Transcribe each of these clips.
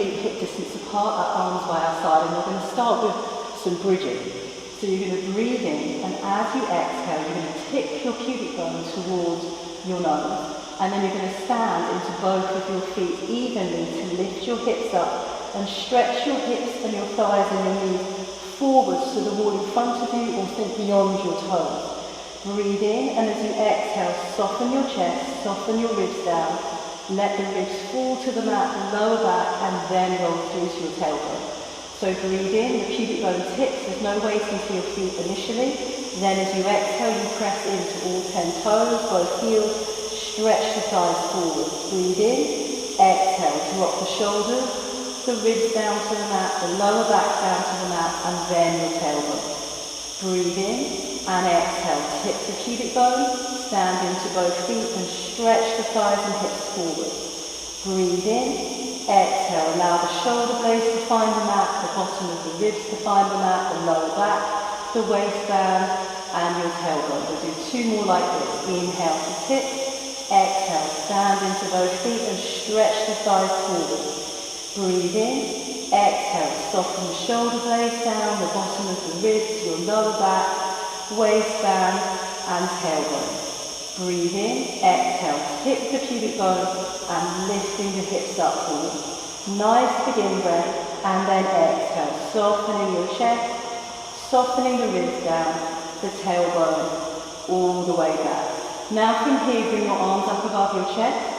feet hip distance apart, our arms by our side, and we're going to start with some bridging. So you're going to breathe in, and as you exhale, you're going to tip your pubic bone towards your nose. And then you're going to stand into both of your feet evenly to lift your hips up and stretch your hips and your thighs and your knees forwards to the wall in front of you or think beyond your toes. Breathe in, and as you exhale, soften your chest, soften your ribs down. Let the ribs fall to the mat, lower back, and then roll through to your tailbone. So breathe in, the pubic bone tips, there's no weighting to your feet initially. Then as you exhale, you press into all 10 toes, both heels, stretch the thighs forward. Breathe in, exhale, drop the shoulders, the ribs down to the mat, the lower back down to the mat, and then your tailbone. Breathe in and exhale, tip the pubic bone, stand into both feet and stretch the thighs and hips forward. Breathe in, exhale, allow the shoulder blades to find the mat, the bottom of the ribs to find the mat, the lower back, the waistband, and your tailbone. We'll do 2 more like this. Inhale to tip, exhale, stand into both feet and stretch the thighs forward. Breathe in, exhale, soften the shoulder blades down, the bottom of the ribs, your lower back, waistband, and tailbone. Breathe in, exhale, tip the pubic bone and lifting the hips up forward. Nice begin breath, and then exhale, softening your chest, softening the ribs down, the tailbone, all the way back. Now from here, bring your arms up above your chest.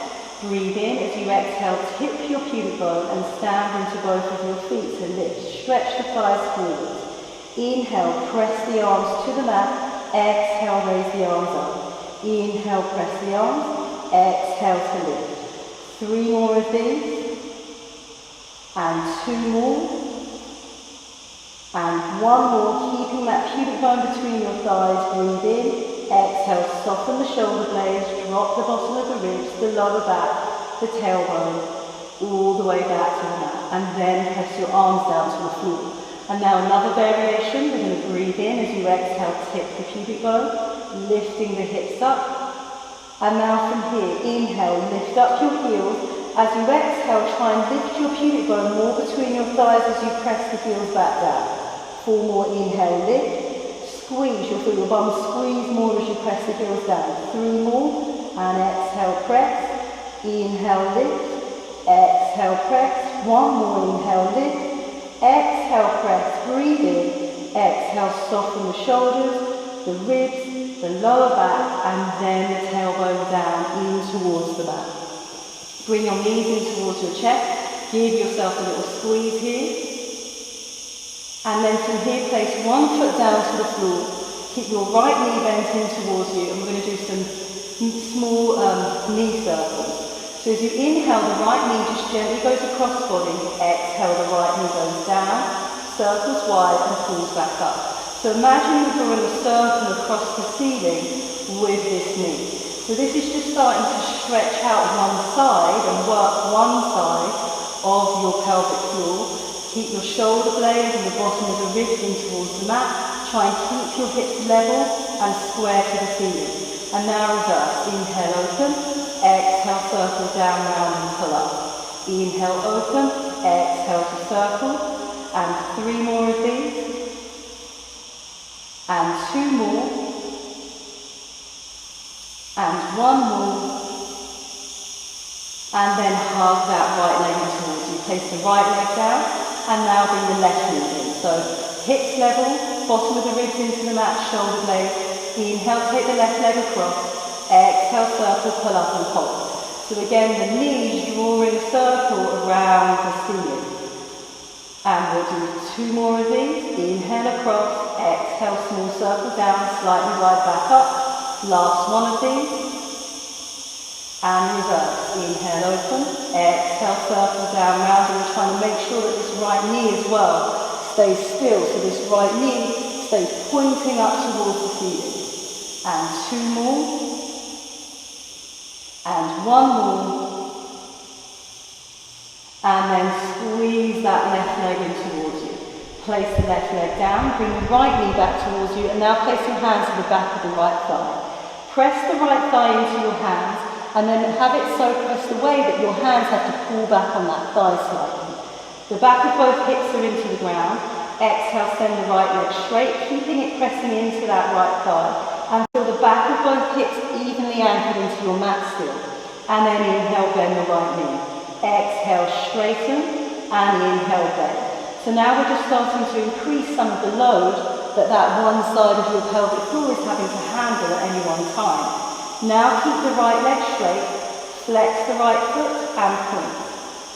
Breathe in, as you exhale, tip your pubic bone and stand into both of your feet to lift. Stretch the thighs forward. Inhale, press the arms to the mat. Exhale, raise the arms up. Inhale, press the arms. Exhale to lift. 3 more of these. And 2 more. And 1 more, keeping that pubic bone between your thighs. Breathe in. Exhale, soften the shoulder blades, drop the bottom of the ribs, the lower back, the tailbone, all the way back to the mat. And then press your arms down to the floor. And now another variation. We're going to breathe in as you exhale, tip the pubic bone, lifting the hips up. And now from here, inhale, lift up your heels. As you exhale, try and lift your pubic bone more between your thighs as you press the heels back down. 4 more, inhale, lift. Squeeze, you'll feel your bum squeeze more as you press the heels down. 3 more, and exhale, press. Inhale, lift. Exhale, press. 1 more, inhale, lift. Exhale, press. Breathe in. Exhale, soften the shoulders, the ribs, the lower back, and then the tailbone down in towards the mat. Bring your knees in towards your chest. Give yourself a little squeeze here. And then from here, place 1 foot down to the floor. Keep your right knee bent in towards you, and we're going to do some small knee circles. So as you inhale, the right knee just gently goes across body. Exhale, the right knee goes down, circles wide, and pulls back up. So imagine you're drawing a circle across the ceiling with this knee. So this is just starting to stretch out one side and work one side of your pelvic floor. Keep your shoulder blades and the bottom of the ribs in towards the mat. Try and keep your hips level and square to the ceiling. And now reverse. Inhale, open. Exhale, circle down, round and pull up. Inhale, open. Exhale to circle. And 3 more of these. And 2 more. And 1 more. And then hug that right leg in towards you. Place the right leg down. And now bring the left knee in. So hips level, bottom of the ribs into the mat, shoulder blades. Inhale, take the left leg across. Exhale, circle, pull up and hold. So again, the knees drawing a circle around the ceiling. And we'll do 2 more of these. Inhale across. Exhale, small circle down, slightly wide back up. Last 1 of these. And reverse. Inhale, open. Exhale, circle down, round. And we're trying to make sure that this right knee as well stays still. So this right knee stays pointing up towards the ceiling. And 2 more. And 1 more. And then squeeze that left leg in towards you. Place the left leg down. Bring the right knee back towards you. And now place your hands to the back of the right thigh. Press the right thigh into your hands. And then have it so pressed away that your hands have to pull back on that thigh slightly. The back of both hips are into the ground. Exhale, send the right leg straight, keeping it pressing into that right thigh. And feel the back of both hips evenly anchored into your mat still. And then inhale, bend the right knee. Exhale, straighten, and inhale, bend. So now we're just starting to increase some of the load that one side of your pelvic floor is having to handle at any one time. Now keep the right leg straight, flex the right foot and point.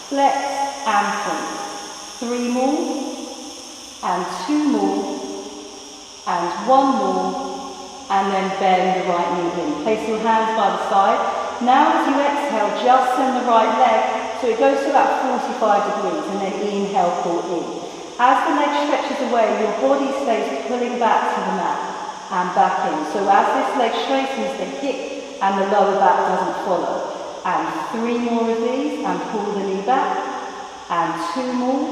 Flex and point. 3 more, and 2 more, and 1 more, and then bend the right knee in. Place your hands by the side. Now as you exhale, just send the right leg so it goes to about 45 degrees, and then inhale, pull in. As the leg stretches away, your body stays pulling back to the mat and back in. So as this leg straightens, the hip and the lower back doesn't follow. And 3 more of these, and pull the knee back, and 2 more,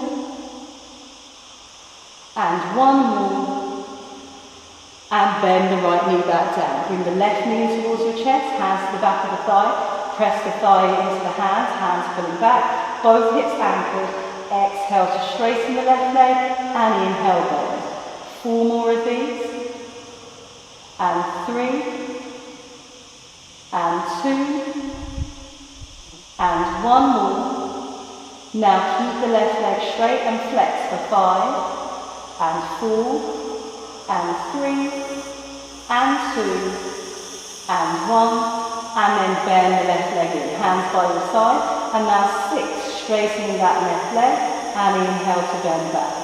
and 1 more, and bend the right knee back down. Bring the left knee in towards your chest, hands to the back of the thigh. Press the thigh into the hands pulling back, both hips anchored. Exhale to straighten the left leg, and inhale, bend. 4 more of these, and 3, and 2, and 1 more. Now keep the left leg straight and flex for 5, and 4, and 3, and 2, and 1. And then bend the left leg in, hands by your side, and now 6, straightening that left leg, and inhale to bend back.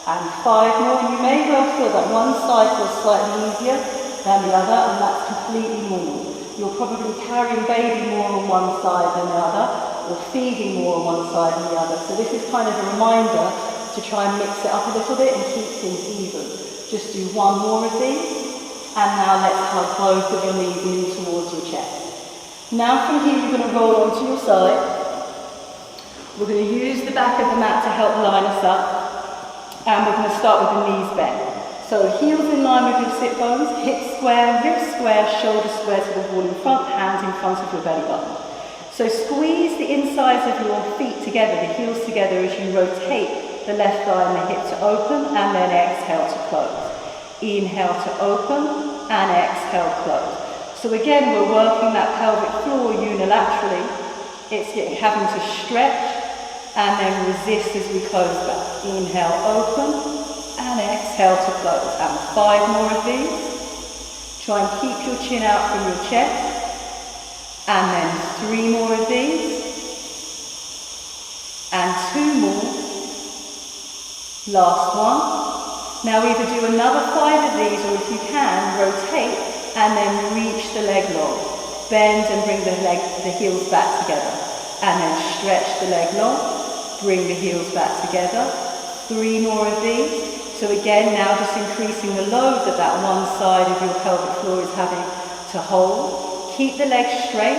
And 5 more, and you may well feel that one side feels slightly easier than the other, and that's completely normal. You're probably carrying baby more on one side than the other, or feeding more on one side than the other. So this is kind of a reminder to try and mix it up a little bit and keep things even. Just do 1 more of these, and now let's hug both of your knees in towards your chest. Now from here you're going to roll onto your side. We're going to use the back of the mat to help line us up. And we're going to start with the knees bent. So heels in line with your sit bones, hips square, ribs square, shoulders square to the wall in front, hands in front of your belly button. So squeeze the insides of your feet together, the heels together as you rotate the left thigh and the hip to open, and then exhale to close. Inhale to open, and exhale, close. So again, we're working that pelvic floor unilaterally. It's having to stretch and then resist as we close back. Inhale, open, and exhale to close. And 5 more of these. Try and keep your chin out from your chest. And then 3 more of these. And 2 more. Last one. Now either do another 5 of these, or if you can, rotate and then reach the leg long. Bend and bring the heels back together. And then stretch the leg long. Bring the heels back together. 3 more of these. So again, now just increasing the load that one side of your pelvic floor is having to hold. Keep the legs straight.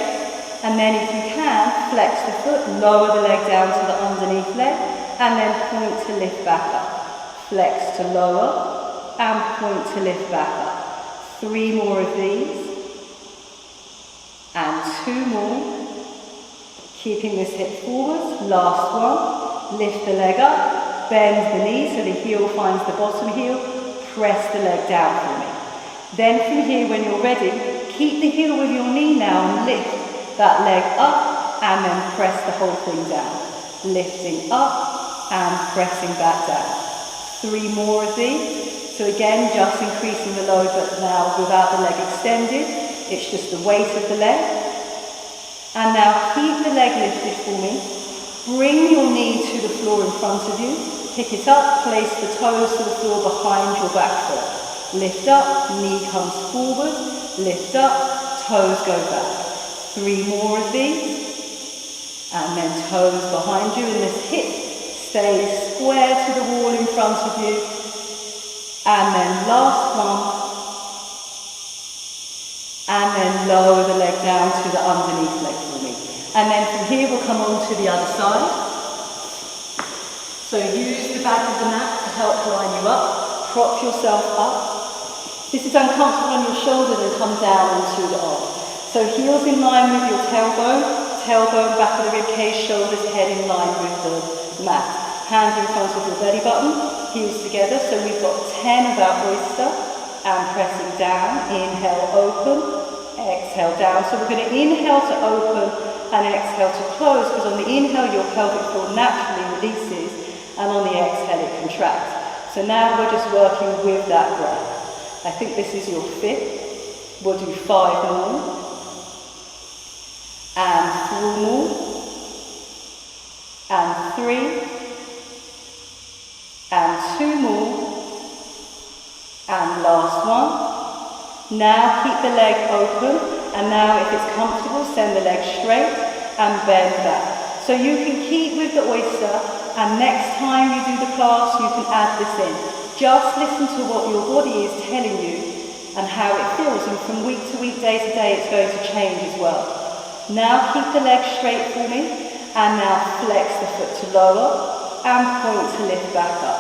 And then if you can, flex the foot, lower the leg down to the underneath leg. And then point to lift back up. Flex to lower. And point to lift back up. 3 more of these, and 2 more, keeping this hip forward. Last one, lift the leg up, bend the knee so the heel finds the bottom heel, press the leg down for me. Then from here, when you're ready, keep the heel with your knee now and lift that leg up, and then press the whole thing down. Lifting up and pressing back down. 3 more of these. So again, just increasing the load, but now without the leg extended. It's just the weight of the leg. And now keep the leg lifted for me. Bring your knee to the floor in front of you. Pick it up, place the toes to the floor behind your back foot. Lift up, knee comes forward. Lift up, toes go back. 3 more of these. And then toes behind you, and this hip stays square to the wall in front of you. And then last one, and then lower the leg down to the underneath leg for me. And then from here we'll come on to the other side. So use the back of the mat to help line you up. Prop yourself up. This is uncomfortable on your shoulder, then come down into the arm. So heels in line with your tailbone, back of the rib cage, shoulders, head in line with the mat. Hands in front of your belly button, heels together. So we've got 10 of our oyster, and pressing down. Inhale, open, exhale, down. So we're going to inhale to open and exhale to close, because on the inhale your pelvic floor naturally releases, and on the exhale it contracts. So now we're just working with that breath. I think this is your 5th. We'll do 5 more. And 4 more. And 3. And 2 more. And last one. Now keep the leg open, and now if it's comfortable, send the leg straight and bend back. So you can keep with the oyster, and next time you do the class you can add this in. Just listen to what your body is telling you and how it feels, and from week to week, day to day, it's going to change as well. Now keep the leg straight for me, and now flex the foot to lower and point to lift back up.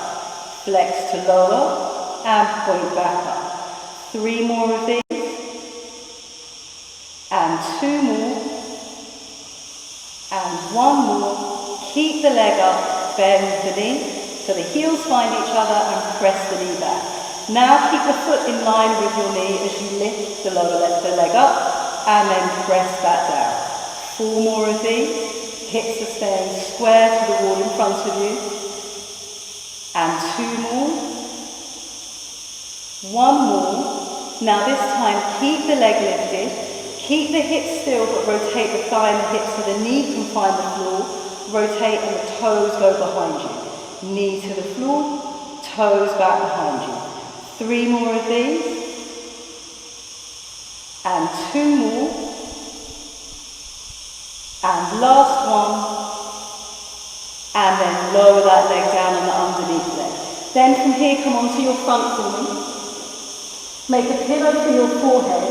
Flex to lower and point back up. 3 more of these, and 2 more, and 1 more. Keep the leg up, bend the knee, so the heels find each other, and press the knee back. Now keep the foot in line with your knee as you lift the leg up, and then press that down. 4 more of these, hips are staying square to the wall in front of you, and 2 more, 1 more. Now this time keep the leg lifted, keep the hips still, but rotate the thigh and the hips so the knee can find the floor, rotate and the toes go behind you. Knee to the floor, toes back behind you. 3 more of these, and 2 more, and last one, and then lower that leg down on the underneath leg. Then from here come onto your front for me. Make a pillow for your forehead,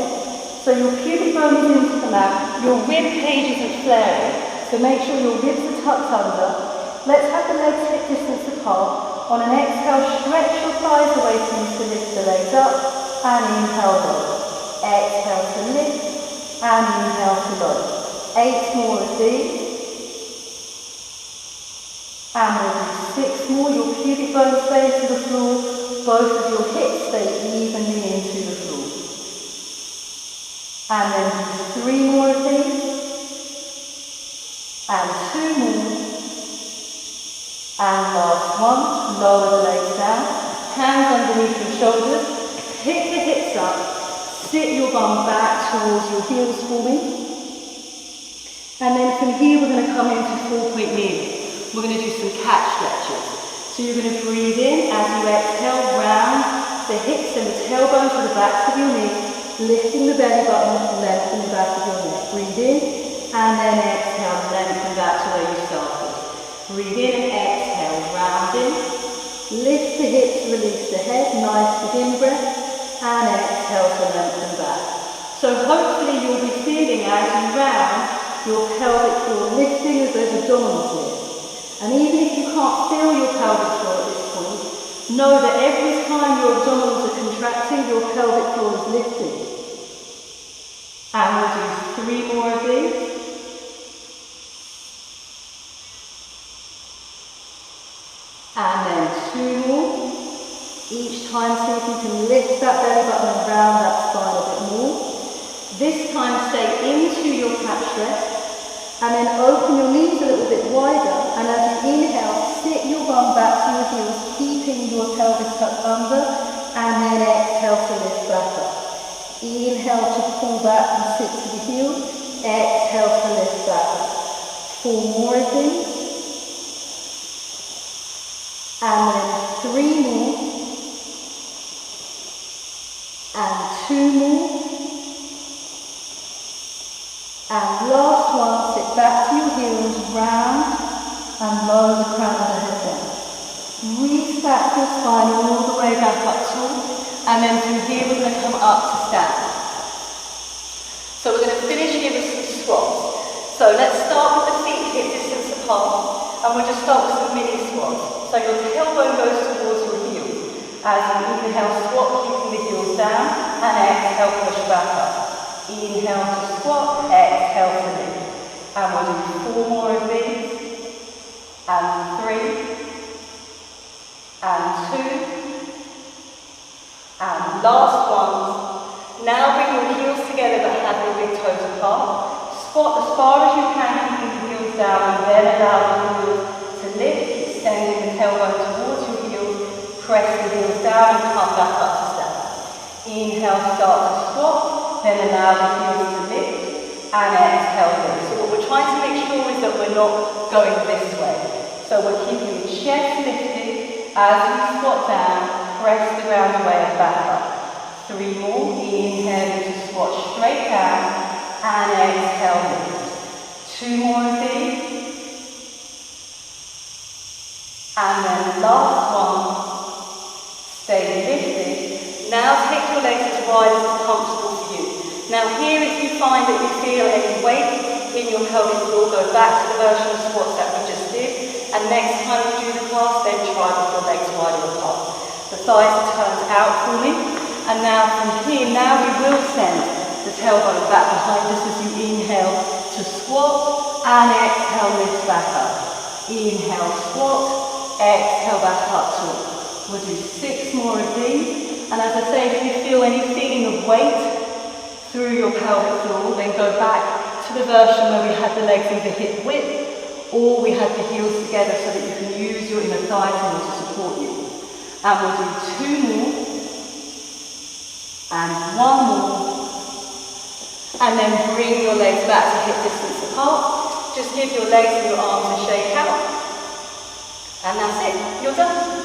so your pubic bone is into the mat, your rib cage isn't flaring, so make sure your ribs are tucked under. Let's have the legs hip distance apart. On an exhale, stretch your thighs away from you to lift the legs up, and inhale low. Exhale to lift, and inhale to low. 8 more of these, and we'll do 6 more. Your pubic bone stays to the floor. Both of your hips stay evenly into the floor. And then do 3 more of these. And 2 more. And last one. Lower the legs down. Hands underneath your shoulders. Pick the hips up. Sit your bum back towards your heels for me. And then from here we're going to come into 4-point kneeling. We're going to do some cat stretches. So you're going to breathe in as you exhale, round the hips and the tailbone to the backs of your knees, lifting the belly button, lengthen the back of your neck. Breathe in, and then exhale, lengthen back to where you started. Breathe in and exhale, rounding. Lift the hips, release the head, nice begin breath, and exhale to lengthen back. So hopefully you'll be feeling as you round, your pelvic floor lifting as those abdominals lift. And even if you can't feel your pelvic floor at this point, know that every time your abdominals are contracting, your pelvic floor is lifting. And we'll do 3 more of these. And then 2 more. Each time see if you can lift that belly button and round that spine a bit more. This time stay into your cat stretch. And then open your knees a little bit wider, and as you inhale, sit your bum back to your heels, keeping your pelvis tucked under, and then exhale to lift back up. Inhale to pull back and sit to the heels, exhale to lift back up. 4 more of these, and then 3 more, and 2 more. And last one, sit back to your heels, round, and lower the crown of the head down. Restack your spine all the way back up tall, and then from here we're going to come up to stand. So we're going to finish here with some squats. So let's start with the feet hip distance apart, and we'll just start with some mini squats. So your tailbone goes towards your heels. As you inhale, squat, keeping the heels down, and exhale, push back up. Inhale to squat, exhale to lift. And we'll do 4 more of these. And 3. as far as you can, keeping the heels down, and then allow the heels to lift, extending the tailbone towards your heels. Press the heels down and come back up to stand. Inhale, start to squat, then allow the heels to lift, and exhale lift. So what we're trying to make sure is that we're not going this way. So we're keeping the chest lifted as we squat down, press the ground away and back up. 3 more. Inhale to squat straight down, and exhale lift. 2 more of these. And then last one. Stay lifted. Now take your legs as wide as is comfortable for you. Now here, if you find that you feel any weight in your pelvic floor, go back to the version of squats that we just did. And next time you do the class, then try with your legs wider apart. The thighs are turned out for me. And now from here, now we will send the tailbone back behind us as you inhale to squat, and exhale, lift back up. Inhale, squat, exhale, back up, tall. We'll do 6 more of these. And as I say, if you feel any feeling of weight through your pelvic floor, then go back to the version where we had the legs either hip width or we had the heels together so that you can use your inner thigh to support you. And we'll do 2 more. And 1 more. And then bring your legs back to hip distance apart. Just give your legs and your arms a shake out. And that's it. You're done.